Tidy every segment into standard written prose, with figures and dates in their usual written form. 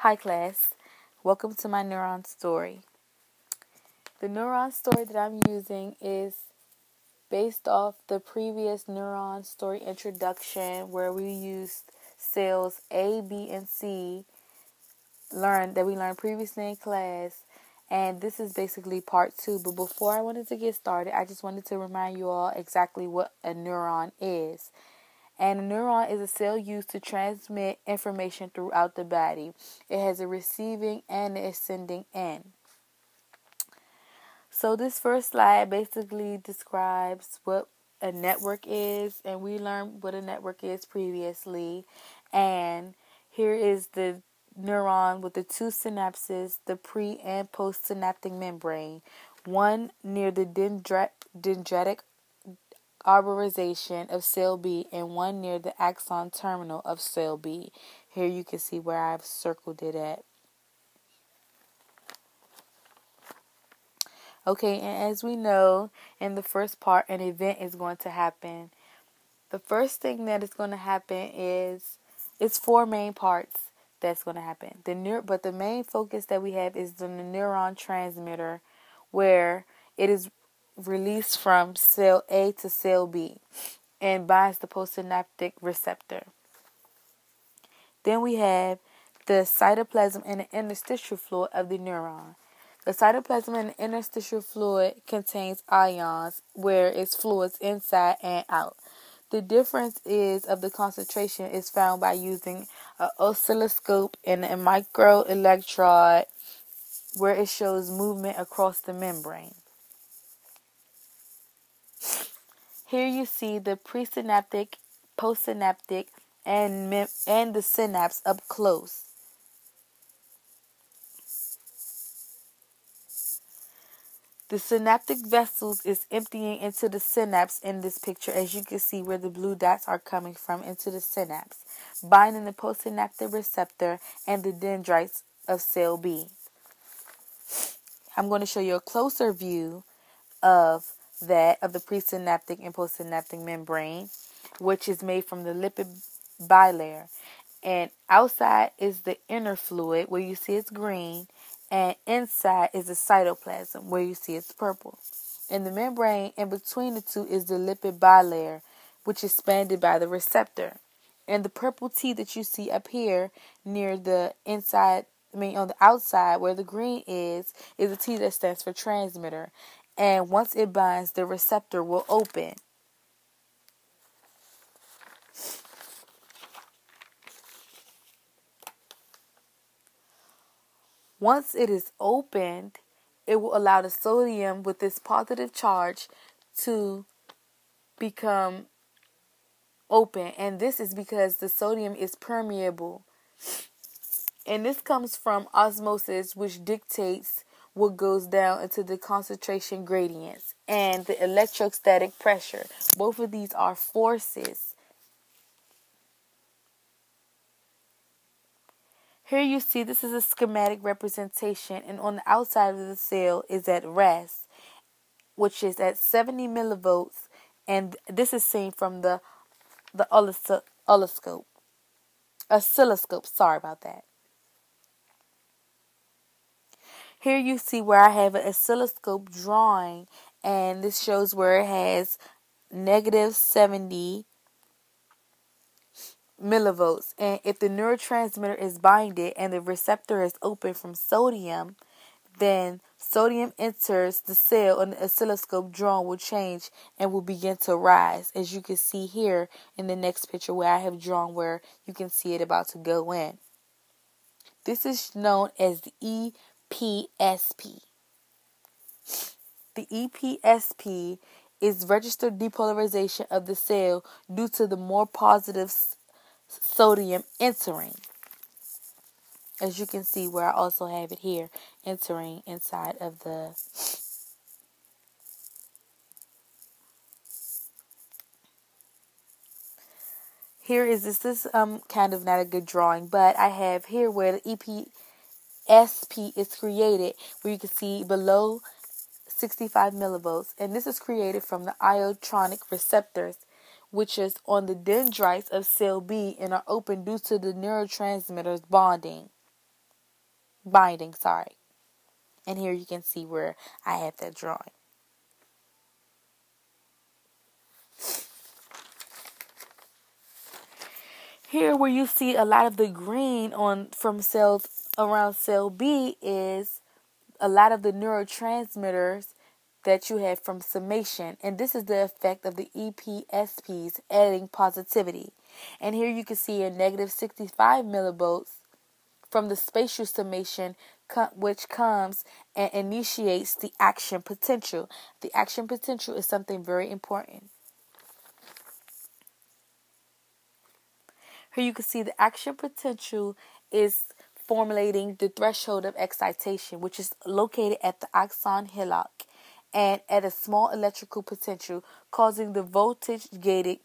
Hi class, welcome to my neuron story. The neuron story that I'm using is based off the previous neuron story introduction where we used cells A, B, and C that we learned previously in class, and this is basically part 2. But before I wanted to get started, I just wanted to remind you all exactly what a neuron is. And a neuron is a cell used to transmit information throughout the body. It has a receiving and a sending end. So this first slide basically describes what a network is, and we learned what a network is previously. And here is the neuron with the two synapses, the pre- and postsynaptic membrane, one near the dendritic arborization of cell B and one near the axon terminal of cell B. Here you can see where I've circled it at. Okay, and as we know, in the first part, an event is going to happen. The first thing that is going to happen is, it's 4 main parts that's going to happen. But the main focus that we have is the neuron transmitter, where it is released from cell A to cell B and binds the postsynaptic receptor. Then we have the cytoplasm and the interstitial fluid of the neuron. The cytoplasm and the interstitial fluid contains ions, where it's fluids inside and out. The difference of the concentration is found by using an oscilloscope and a microelectrode, where it shows movement across the membrane. Here you see the presynaptic, postsynaptic, and the synapse up close. The synaptic vessels is emptying into the synapse in this picture, as you can see where the blue dots are coming from into the synapse, binding the postsynaptic receptor and the dendrites of cell B. I'm going to show you a closer view of the presynaptic and postsynaptic membrane, which is made from the lipid bilayer. And outside is the inner fluid, where you see it's green, and inside is the cytoplasm, where you see it's purple. And the membrane in between the two is the lipid bilayer, which is expanded by the receptor. And the purple T that you see up here near the inside, on the outside where the green is a T that stands for transmitter. And once it binds, the receptor will open. Once it is opened, it will allow the sodium with this positive charge to become open. And this is because the sodium is permeable. And this comes from osmosis, which dictates what goes down into the concentration gradients and the electrostatic pressure. Both of these are forces. Here you see this is a schematic representation, and on the outside of the cell is at rest, which is at 70 millivolts, and this is seen from the oscilloscope. Sorry about that. Here you see where I have an oscilloscope drawing, and this shows where it has negative 70 millivolts. And if the neurotransmitter is binded and the receptor is open from sodium, then sodium enters the cell and the oscilloscope drawing will change and will begin to rise, as you can see here in the next picture where I have drawn where you can see it about to go in. This is known as the EPSP. The EPSP is registered depolarization of the cell due to the more positive sodium entering. As you can see where I also have it here, entering inside of the here this is kind of not a good drawing, but I have here where the EPSP is created, where you can see below 65 millivolts, and this is created from the iotronic receptors, which is on the dendrites of cell B and are open due to the neurotransmitters bonding. binding, sorry. And here you can see where I have that drawing. Here where you see a lot of the green from cells around cell B is a lot of the neurotransmitters that you have from summation. And this is the effect of the EPSPs adding positivity. And here you can see a negative 65 millivolts from the spatial summation, which comes and initiates the action potential. The action potential is something very important. Here you can see the action potential is formulating the threshold of excitation, which is located at the axon hillock and at a small electrical potential, causing the voltage gated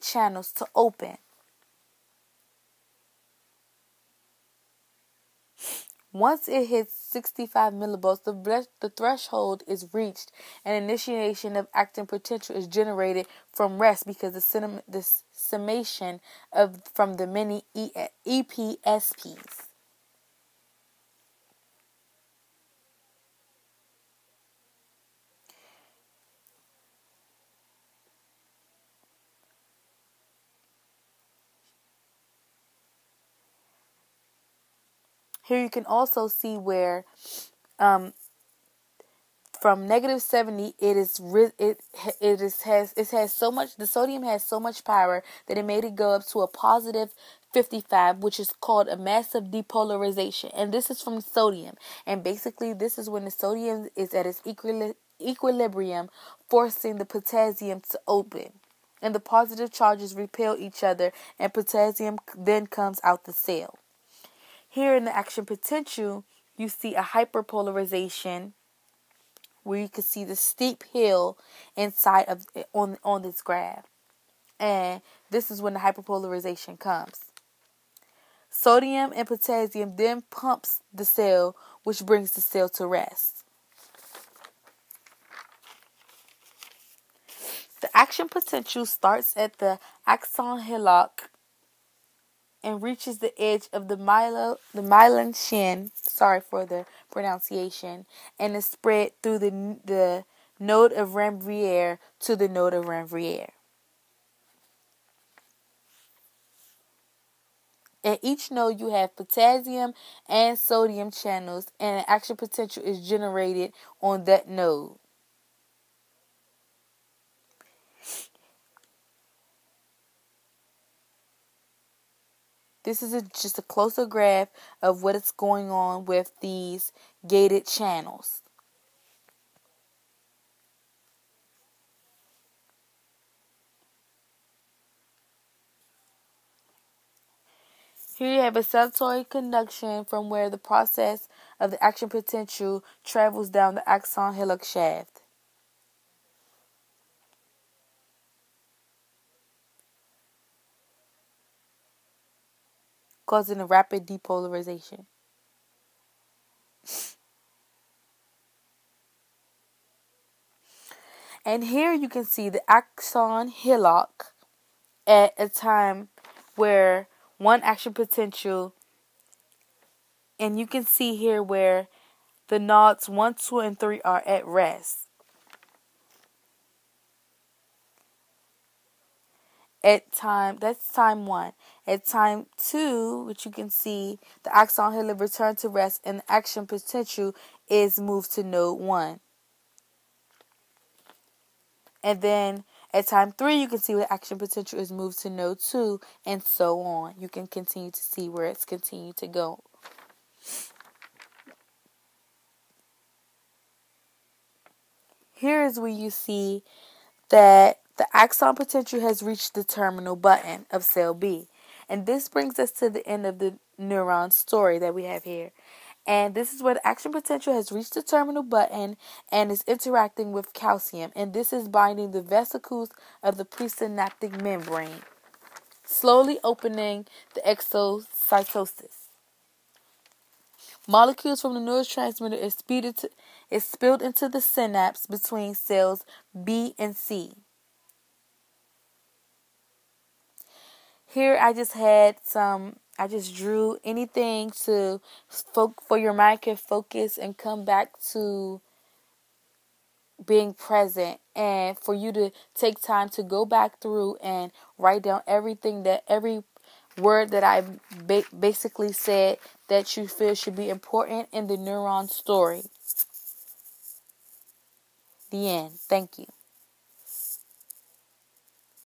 channels to open. Once it hits 65 millivolts, the threshold is reached and initiation of acting potential is generated from rest because the summation from the many EPSPs. Here you can also see where from negative 70 it has so much, the sodium has so much power that it made it go up to a positive 55, which is called a massive depolarization. And this is from sodium. And basically this is when the sodium is at its equilibrium, forcing the potassium to open. And the positive charges repel each other and potassium then comes out the cell. Here in the action potential, you see a hyperpolarization where you can see the steep hill inside of on this graph. And this is when the hyperpolarization comes. Sodium and potassium then pumps the cell, which brings the cell to rest. The action potential starts at the axon hillock and reaches the edge of the myelin shin, sorry for the pronunciation, and is spread through the node of Ranvier to the node of Ranvier. At each node you have potassium and sodium channels, and an action potential is generated on that node. This is just a closer graph of what is going on with these gated channels. Here you have a subtoid conduction from where the process of the action potential travels down the axon hillock shaft. Causing a rapid depolarization. And here you can see the axon hillock at a time where one action potential, and you can see here where the nodes 1, 2, and 3 are at rest. That's time 1. At time 2, which you can see, the axon hillock returned to rest and the action potential is moved to node 1. And then at time 3, you can see the action potential is moved to node 2, and so on. You can continue to see where it's continued to go. Here is where you see that the axon potential has reached the terminal button of cell B. And this brings us to the end of the neuron story that we have here. And this is where the action potential has reached the terminal button and is interacting with calcium. And this is binding the vesicles of the presynaptic membrane, slowly opening the exocytosis. Molecules from the neurotransmitter is spilled into the synapse between cells B and C. Here I just had some I just drew anything to for your mind can focus and come back to being present, and for you to take time to go back through and write down every word that I basically said that you feel should be important in the neuron story. The end. Thank you.